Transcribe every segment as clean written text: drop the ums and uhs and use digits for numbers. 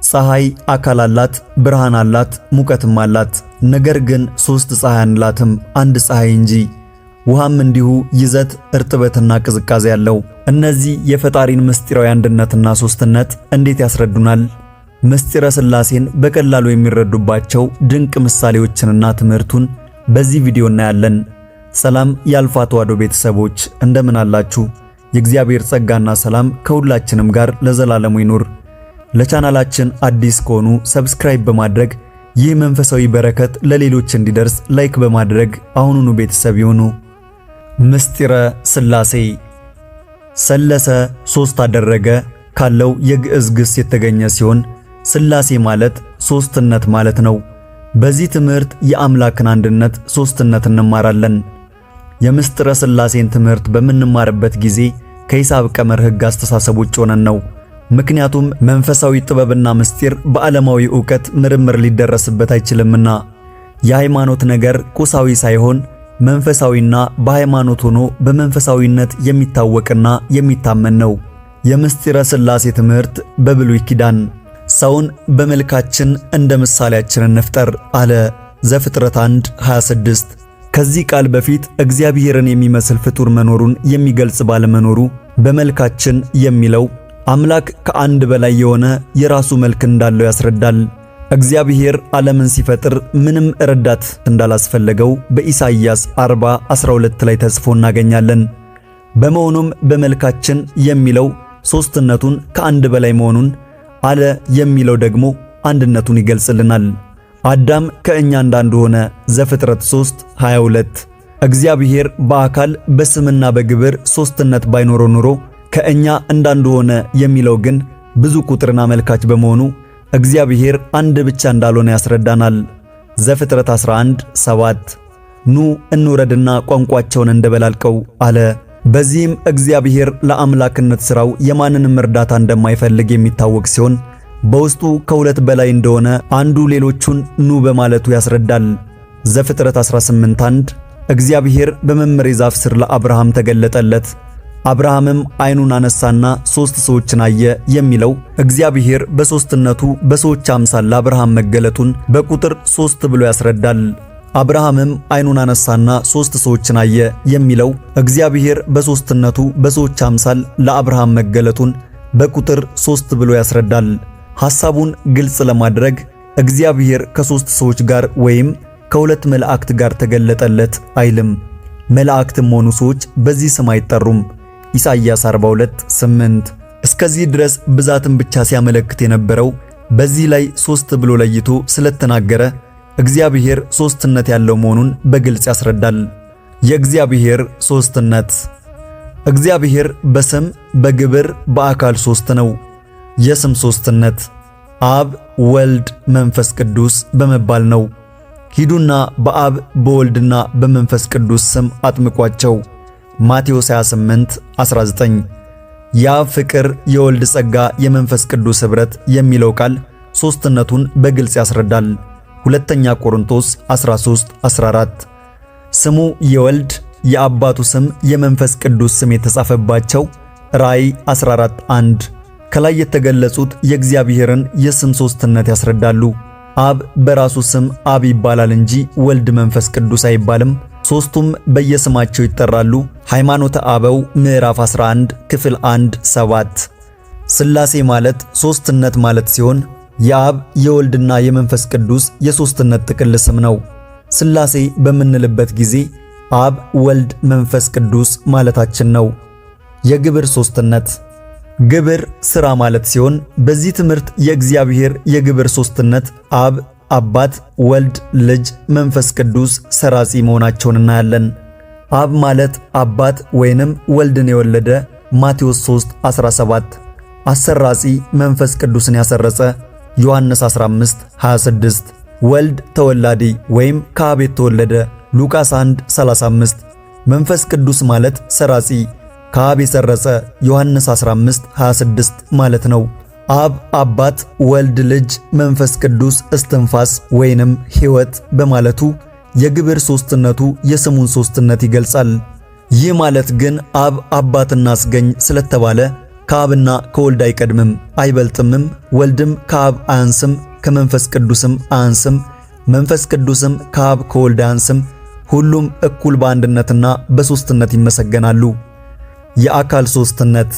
ፀሐይ አካል አላት፣ ብርሃን አላት፣ ሙቀትም አላት። ነገር ግን ሶስት ፀሐይ አንላትም፣ አንድ ፀሐይ እንጂ። ውሃም እንዲሁ ይዘት፣ እርጥበትና ቅዝቃዜ ያለው። እነዚህ የፈጣሪን ምስጢራዊ አንድነትና ሶስትነት እንዴት ያስረዱናል? ምስጢረ ሥላሴን በቀላሉ የሚረዱባቸው ድንቅ ምሳሌዎችንና ትምህርቱን በዚህ ቪዲዮ እናያለን። ሰላም የአልፋ ተዋሕዶ ቤተሰቦች እንደምን አላችሁ? የእግዚአብሔር ጸጋና ሰላም ከሁላችንም ጋር ለዘላለሙ ይኑር። ለቻናላችን አዲስ ከሆኑ ሰብስክራይብ በማድረግ ይህ መንፈሳዊ በረከት ለሌሎች እንዲደርስ ላይክ በማድረግ አሁኑኑ ቤተሰብ ይሁኑ። ምስጢረ ሥላሴ። ሰለሰ ሶስት አደረገ ካለው የግዕዝ ግስ የተገኘ ሲሆን ሥላሴ ማለት ሶስትነት ማለት ነው። በዚህ ትምህርት የአምላክን አንድነት ሶስትነት እንማራለን። የምስጢረ ሥላሴን ትምህርት በምንማርበት ጊዜ ከሂሳብ ቀመር ሕግ አስተሳሰብ ውጭ ሆነን ነው። ምክንያቱም መንፈሳዊ ጥበብና ምስጢር በዓለማዊ ዕውቀት ምርምር ሊደረስበት አይችልምና። የሃይማኖት ነገር ቁሳዊ ሳይሆን መንፈሳዊና በሃይማኖት ሆኖ በመንፈሳዊነት የሚታወቅና የሚታመን ነው። የምስጢረ ሥላሴ ትምህርት በብሉይ ኪዳን ሰውን በመልካችን እንደ ምሳሌያችን እንፍጠር አለ ዘፍጥረት 1:26። ከዚህ ቃል በፊት እግዚአብሔርን የሚመስል ፍጡር መኖሩን የሚገልጽ ባለመኖሩ በመልካችን የሚለው አምላክ ከአንድ በላይ የሆነ የራሱ መልክ እንዳለው ያስረዳል። እግዚአብሔር ዓለምን ሲፈጥር ምንም ረዳት እንዳላስፈለገው በኢሳይያስ 40:12 ላይ ተጽፎ እናገኛለን። በመሆኑም በመልካችን የሚለው ሶስትነቱን ከአንድ በላይ መሆኑን አለ የሚለው ደግሞ አንድነቱን ይገልጽልናል። አዳም ከእኛ እንዳንዱ ሆነ ዘፍጥረት 3:22። እግዚአብሔር በአካል በስምና በግብር ሶስትነት ባይኖረው ኑሮ ከእኛ እንዳንዱ ሆነ የሚለው ግን ብዙ ቁጥርን አመልካች በመሆኑ እግዚአብሔር አንድ ብቻ እንዳልሆነ ያስረዳናል። ዘፍጥረት 11:7 ኑ እንውረድና ቋንቋቸውን እንደበላልቀው አለ። በዚህም እግዚአብሔር ለአምላክነት ሥራው የማንንም እርዳታ እንደማይፈልግ የሚታወቅ ሲሆን በውስጡ ከሁለት በላይ እንደሆነ አንዱ ሌሎቹን ኑ በማለቱ ያስረዳል። ዘፍጥረት 18:1 እግዚአብሔር በመምሬ ዛፍ ስር ለአብርሃም ተገለጠለት፣ አብርሃምም ዓይኑን አነሳና ሦስት ሰዎችን አየ የሚለው እግዚአብሔር በሦስትነቱ በሰዎች አምሳል ለአብርሃም መገለጡን በቁጥር 3 ብሎ ያስረዳል። አብርሃምም ዓይኑን አነሳና ሦስት ሰዎችን አየ የሚለው እግዚአብሔር በሦስትነቱ በሰዎች አምሳል ለአብርሃም መገለጡን በቁጥር 3 ብሎ ያስረዳል። ሐሳቡን ግልጽ ለማድረግ እግዚአብሔር ከሦስት ሰዎች ጋር ወይም ከሁለት መላእክት ጋር ተገለጠለት አይልም። መላእክትም ሆኑ ሰዎች በዚህ ስም አይጠሩም። ኢሳይያስ 42:8 እስከዚህ ድረስ ብዛትን ብቻ ሲያመለክት የነበረው በዚህ ላይ ሦስት ብሎ ለይቶ ስለተናገረ እግዚአብሔር ሦስትነት ያለው መሆኑን በግልጽ ያስረዳል። የእግዚአብሔር ሦስትነት። እግዚአብሔር በስም በግብር በአካል ሦስት ነው። የስም ሦስትነት አብ ወልድ መንፈስ ቅዱስ በመባል ነው። ሂዱና በአብ በወልድና በመንፈስ ቅዱስ ስም አጥምቋቸው ማቴዎስ 28:19 የአብ ፍቅር የወልድ ጸጋ የመንፈስ ቅዱስ ኅብረት የሚለው ቃል ሦስትነቱን በግልጽ ያስረዳል። ሁለተኛ ቆሮንቶስ 13:14 ስሙ የወልድ የአባቱ ስም የመንፈስ ቅዱስ ስም የተጻፈባቸው ራእይ 14:1 ከላይ የተገለጹት የእግዚአብሔርን የስም ሦስትነት ያስረዳሉ። አብ በራሱ ስም አብ ይባላል እንጂ ወልድ መንፈስ ቅዱስ አይባልም። ሦስቱም በየስማቸው ይጠራሉ። ሃይማኖተ አበው ምዕራፍ 11 ክፍል 1:7 ሥላሴ ማለት ሦስትነት ማለት ሲሆን የአብ የወልድና የመንፈስ ቅዱስ የሦስትነት ጥቅል ስም ነው። ሥላሴ በምንልበት ጊዜ አብ ወልድ መንፈስ ቅዱስ ማለታችን ነው። የግብር ሦስትነት። ግብር ሥራ ማለት ሲሆን በዚህ ትምህርት የእግዚአብሔር የግብር ሦስትነት አብ አባት፣ ወልድ ልጅ፣ መንፈስ ቅዱስ ሰራጺ መሆናቸውን እናያለን። አብ ማለት አባት ወይንም ወልድን የወለደ ማቴዎስ 3:17፣ አሰራጺ መንፈስ ቅዱስን ያሰረጸ ዮሐንስ 15:26፣ ወልድ ተወላዲ ወይም ከአብ የተወለደ ሉቃስ 1:35፣ መንፈስ ቅዱስ ማለት ሰራጺ ከአብ የሰረጸ ዮሐንስ 15:26 ማለት ነው። አብ አባት፣ ወልድ ልጅ፣ መንፈስ ቅዱስ እስትንፋስ ወይንም ሕይወት በማለቱ የግብር ሦስትነቱ የስሙን ሦስትነት ይገልጻል። ይህ ማለት ግን አብ አባትና አስገኝ ስለተባለ ከአብና ከወልድ አይቀድምም አይበልጥምም። ወልድም ከአብ አያንስም ከመንፈስ ቅዱስም አያንስም። መንፈስ ቅዱስም ከአብ ከወልድ አያንስም። ሁሉም እኩል በአንድነትና በሦስትነት ይመሰገናሉ። የአካል ሦስትነት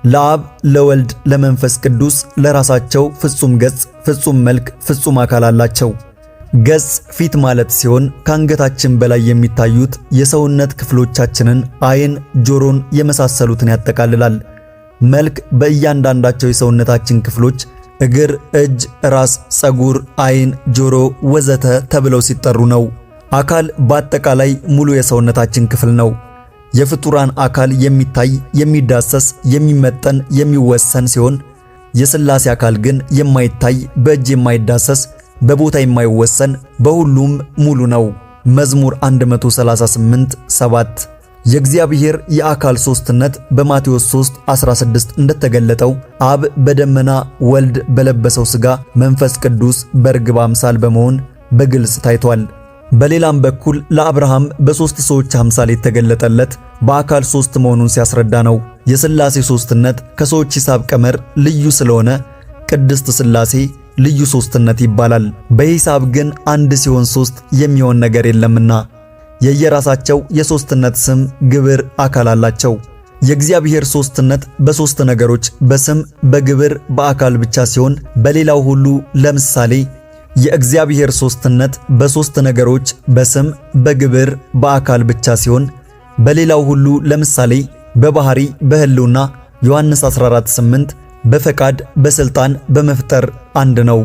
ለአብ ለወልድ ለመንፈስ ቅዱስ ለራሳቸው ፍጹም ገጽ፣ ፍጹም መልክ፣ ፍጹም አካል አላቸው። ገጽ ፊት ማለት ሲሆን ከአንገታችን በላይ የሚታዩት የሰውነት ክፍሎቻችንን ዓይን፣ ጆሮን የመሳሰሉትን ያጠቃልላል። መልክ በእያንዳንዳቸው የሰውነታችን ክፍሎች እግር፣ እጅ፣ ራስ፣ ፀጉር፣ ዓይን፣ ጆሮ ወዘተ ተብለው ሲጠሩ ነው። አካል በአጠቃላይ ሙሉ የሰውነታችን ክፍል ነው። የፍጡራን አካል የሚታይ፣ የሚዳሰስ፣ የሚመጠን፣ የሚወሰን ሲሆን የሥላሴ አካል ግን የማይታይ፣ በእጅ የማይዳሰስ፣ በቦታ የማይወሰን፣ በሁሉም ሙሉ ነው። መዝሙር 138:7 የእግዚአብሔር የአካል ሦስትነት በማቴዎስ 3:16 እንደተገለጠው አብ በደመና ወልድ በለበሰው ሥጋ መንፈስ ቅዱስ በርግብ አምሳል በመሆን በግልጽ ታይቷል። በሌላም በኩል ለአብርሃም በሦስት ሰዎች አምሳል የተገለጠለት በአካል ሦስት መሆኑን ሲያስረዳ ነው። የሥላሴ ሦስትነት ከሰዎች ሂሳብ ቀመር ልዩ ስለሆነ ቅድስት ሥላሴ ልዩ ሦስትነት ይባላል። በሂሳብ ግን አንድ ሲሆን ሦስት የሚሆን ነገር የለምና የየራሳቸው የሦስትነት ስም፣ ግብር፣ አካል አላቸው። የእግዚአብሔር ሦስትነት በሦስት ነገሮች በስም በግብር በአካል ብቻ ሲሆን በሌላው ሁሉ ለምሳሌ የእግዚአብሔር ሦስትነት በሦስት ነገሮች በስም በግብር በአካል ብቻ ሲሆን በሌላው ሁሉ ለምሳሌ በባህሪ በሕልውና ዮሐንስ 14:8 በፈቃድ በስልጣን በመፍጠር አንድ ነው።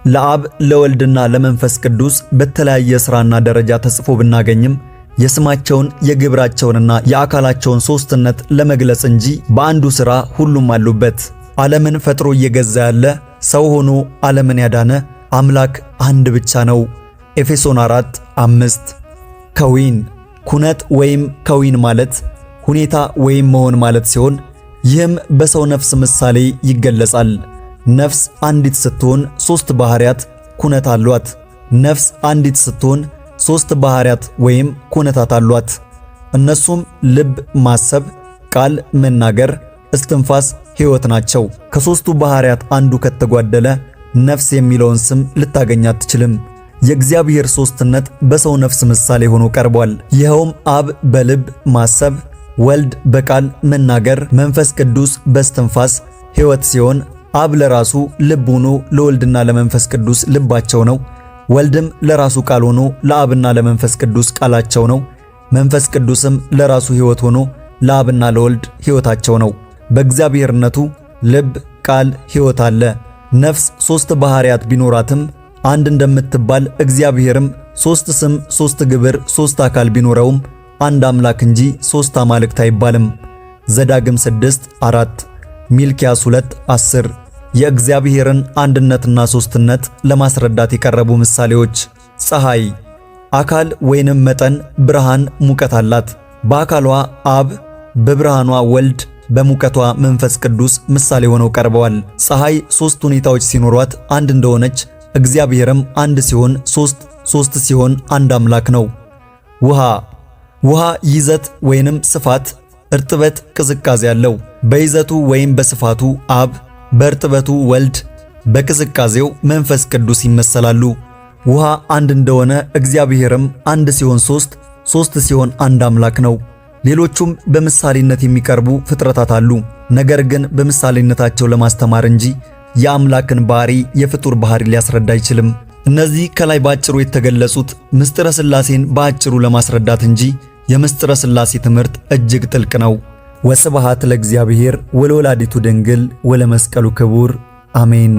ለአብ ለወልድና ለመንፈስ ቅዱስ በተለያየ ሥራና ደረጃ ተጽፎ ብናገኝም የስማቸውን የግብራቸውንና የአካላቸውን ሦስትነት ለመግለጽ እንጂ በአንዱ ሥራ ሁሉም አሉበት። ዓለምን ፈጥሮ እየገዛ ያለ ሰው ሆኖ ዓለምን ያዳነ አምላክ አንድ ብቻ ነው። ኤፌሶን 4:5 ከዊን ኩነት ወይም ከዊን ማለት ሁኔታ ወይም መሆን ማለት ሲሆን ይህም በሰው ነፍስ ምሳሌ ይገለጻል። ነፍስ አንዲት ስትሆን ሦስት ባህሪያት ኩነት አሏት። ነፍስ አንዲት ስትሆን ሦስት ባህሪያት ወይም ኩነታት አሏት። እነሱም ልብ ማሰብ፣ ቃል መናገር፣ እስትንፋስ ሕይወት ናቸው። ከሦስቱ ባህሪያት አንዱ ከተጓደለ ነፍስ የሚለውን ስም ልታገኝ አትችልም። የእግዚአብሔር ሦስትነት በሰው ነፍስ ምሳሌ ሆኖ ቀርቧል። ይኸውም አብ በልብ ማሰብ፣ ወልድ በቃል መናገር፣ መንፈስ ቅዱስ በእስትንፋስ ሕይወት ሲሆን አብ ለራሱ ልብ ሆኖ ለወልድና ለመንፈስ ቅዱስ ልባቸው ነው። ወልድም ለራሱ ቃል ሆኖ ለአብና ለመንፈስ ቅዱስ ቃላቸው ነው። መንፈስ ቅዱስም ለራሱ ሕይወት ሆኖ ለአብና ለወልድ ሕይወታቸው ነው። በእግዚአብሔርነቱ ልብ፣ ቃል፣ ሕይወት አለ። ነፍስ ሦስት ባህሪያት ቢኖራትም አንድ እንደምትባል እግዚአብሔርም ሦስት ስም፣ ሦስት ግብር፣ ሦስት አካል ቢኖረውም አንድ አምላክ እንጂ ሦስት አማልክት አይባልም። ዘዳግም 6:4 ሚልክያስ 2:10 የእግዚአብሔርን አንድነትና ሦስትነት ለማስረዳት የቀረቡ ምሳሌዎች። ፀሐይ አካል ወይንም መጠን፣ ብርሃን፣ ሙቀት አላት። በአካሏ አብ፣ በብርሃኗ ወልድ፣ በሙቀቷ መንፈስ ቅዱስ ምሳሌ ሆነው ቀርበዋል። ፀሐይ ሦስት ሁኔታዎች ሲኖሯት አንድ እንደሆነች እግዚአብሔርም አንድ ሲሆን ሦስት ሲሆን አንድ አምላክ ነው። ውሃ ይዘት ወይንም ስፋት፣ እርጥበት፣ ቅዝቃዜ አለው። በይዘቱ ወይም በስፋቱ አብ፣ በእርጥበቱ ወልድ፣ በቅዝቃዜው መንፈስ ቅዱስ ይመሰላሉ። ውሃ አንድ እንደሆነ እግዚአብሔርም አንድ ሲሆን ሦስት ሲሆን አንድ አምላክ ነው። ሌሎቹም በምሳሌነት የሚቀርቡ ፍጥረታት አሉ። ነገር ግን በምሳሌነታቸው ለማስተማር እንጂ የአምላክን ባህሪ የፍጡር ባህሪ ሊያስረዳ አይችልም። እነዚህ ከላይ ባጭሩ የተገለጹት ምስጢረ ሥላሴን ባጭሩ ለማስረዳት እንጂ የምስጢረ ሥላሴ ትምህርት እጅግ ጥልቅ ነው። ወስብሐት ለእግዚአብሔር ወለወላዲቱ ድንግል ወለመስቀሉ ክቡር አሜን።